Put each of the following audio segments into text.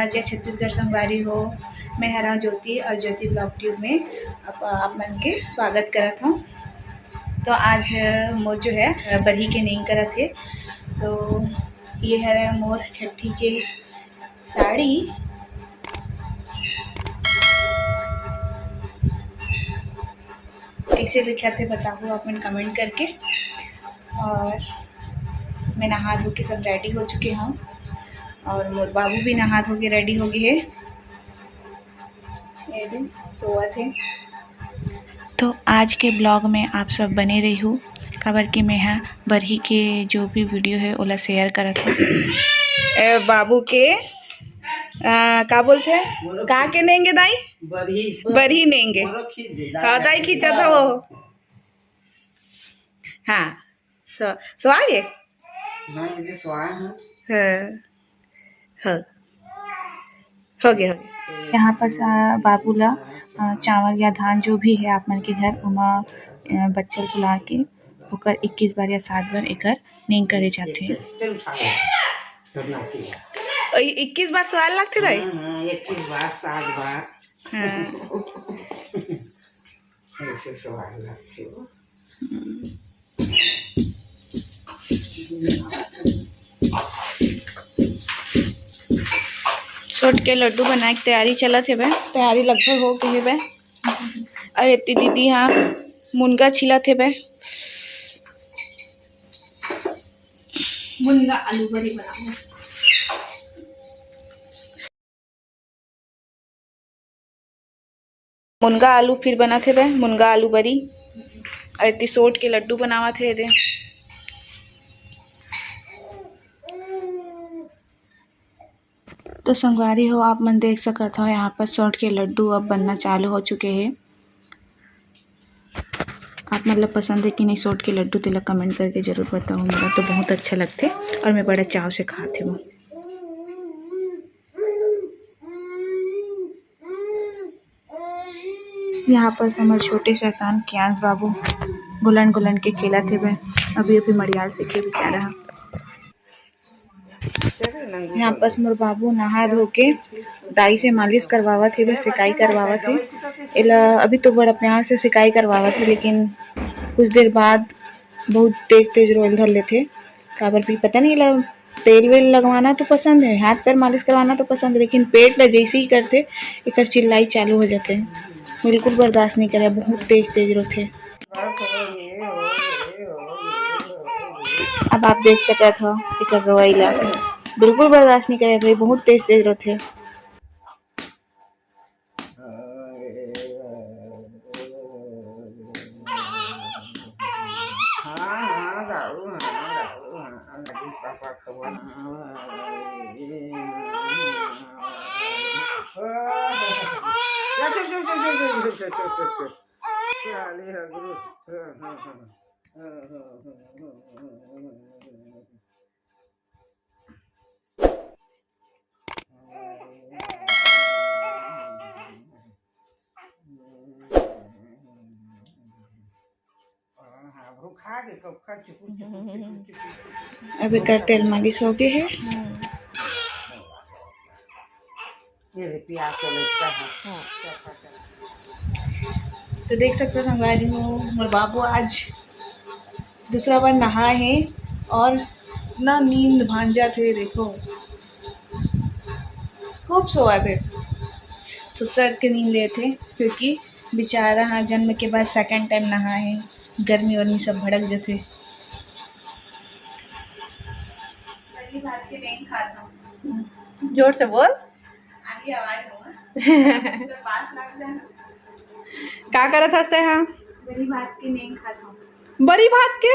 जय छत्तीसगढ़ संगवारी हो। मैं हरा ज्योति और ज्योति ब्लॉग ट्यूब में आप मन के स्वागत करत हूँ। तो आज मोर जो है बरही के नेंग करत थे। तो ये है मोर छठी के साड़ी। कैसे लिखा थे बताओ आप मन कमेंट करके। और मैं नहा धो के सब रेडी हो चुके हूँ और मोर बाबू भी नहा धो के रेडी हो गए है। ये दिन सोआ थे। तो आज के ब्लॉग में आप सब बने रही हूँ खबर कि मैं हाँ बरही के जो भी वीडियो है ओला शेयर करत हूँ। बाबू के का बोलते हैं का के नेंगे दाई बरही नेंगे। हाँ दाई खींचा था वो। हाँ सो आ गए। हो गया यहाँ पर बाबूला चावल या धान जो भी है आप मन के घर उमा बच्चा सुला के ओकर 21 बार या 7 बार एकर नेंग करे जाते। 21 बार सवाल लगते रहे। 21 बार 7 बार ऐसे सवाल लगते हो। छोट के लड्डू बनाए की तैयारी चलत है। तैयारी लगभग हो गई है। और इतनी दीदी हाँ मुनगा छिला थे। मुनगा आलू बड़ी बनाऊंगा। मुनगा आलू फिर बना थे मुनगा आलू बरी। और इतनी सोट के लड्डू बनावा थे। तो संगवारी हो आप मन देख सकत हो यहाँ पर सोट के लड्डू अब बनना चालू हो चुके हैं। आप मतलब पसंद है कि नहीं सोट के लड्डू तो कमेंट करके जरूर बताओ। मेरा तो बहुत अच्छा लगते और मैं बड़ा चाव से खाते हूँ। यहाँ पर हमारे छोटे शैतान कियांश बाबू गुलन गुलन के खेला थे। अभी अभी मड़ियाल से के बेचारा। यहाँ पर मोर बाबू नहा धो के दाई से मालिश करवावा थे। सिकाई करवावा थे। इला अभी तो बड़ा प्यार से सिकाई करवावा थे लेकिन कुछ देर बाद बहुत तेज तेज रोल धर लेते। काबर भी पता नहीं इला तेल वेल लगवाना तो पसंद है, हाथ पैर मालिश करवाना तो पसंद है, लेकिन पेट ला जैसे ही करते एक चिल्लाई चालू हो जाते। बिल्कुल बर्दाश्त नहीं करे। बहुत तेज तेज रोते। अब आप देख सकते हो एक रोईला बिल्कुल बर्दाश्त नहीं करे भाई। बहुत तेज तेज रोते। अभी कर तेल मालिश हो गई है। तो देख सकते हो संगवारी हो मोर बाबू आज दूसरा बार नहा है और ना नींद भांजा थे। देखो खूब सोआ थे। सर के नींद लिए थे क्योंकि बेचारा हाँ जन्म के बाद सेकंड टाइम नहा है। गर्मी वर्मी सब भड़क जाते। जोर से बोल। आगे आवाज पास लग जाना। का करत हस्ते हाँ बड़ी भात के नेंग खाता हूँ। बड़ी भात के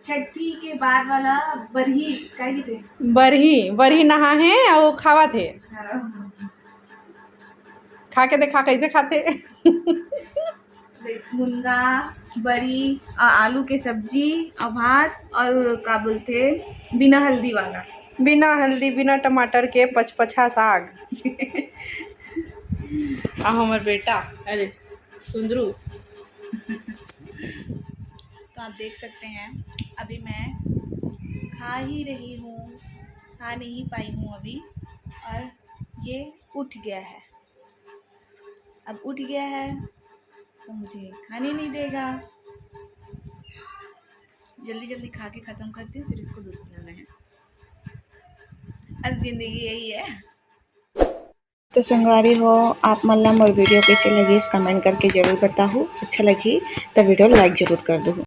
छठी के बाद वाला बरही का थे। बरही नहा है और खावा थे। खा के देखा कैसे खाते। मुनगा बरी आलू के सब्जी और भात और का बोलते बिना हल्दी वाला। बिना हल्दी बिना टमाटर के पचपचा साग। हमार बेटा अरे सुंदरू। तो आप देख सकते हैं अभी मैं खा ही रही हूँ, खा नहीं पाई हूँ अभी। और ये उठ गया है। अब उठ गया है तो मुझे खाने नहीं देगा। जल्दी जल्दी खा के ख़त्म करती हूँ, फिर इसको दूध पिलाना है। अब ज़िंदगी यही है। तो संगवारी हो आप मन ला मोर वीडियो कैसे लगी कमेंट करके ज़रूर बताओ। अच्छा लगी तो वीडियो लाइक ज़रूर कर दो।